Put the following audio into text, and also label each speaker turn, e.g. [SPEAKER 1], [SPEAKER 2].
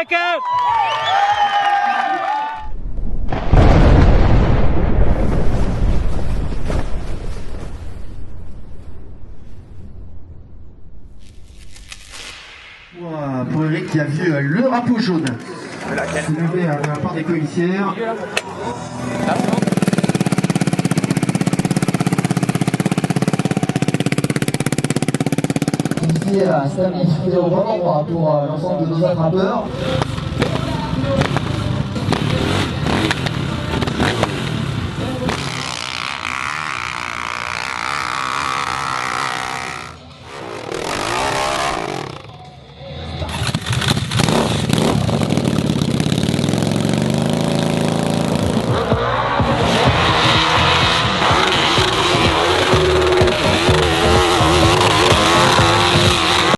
[SPEAKER 1] Attaquez!
[SPEAKER 2] Pour Eric qui a vu le drapeau jaune. C'est levé de la part des commissaires. Ici, un stabilité au bon endroit pour l'ensemble de nos attrapeurs.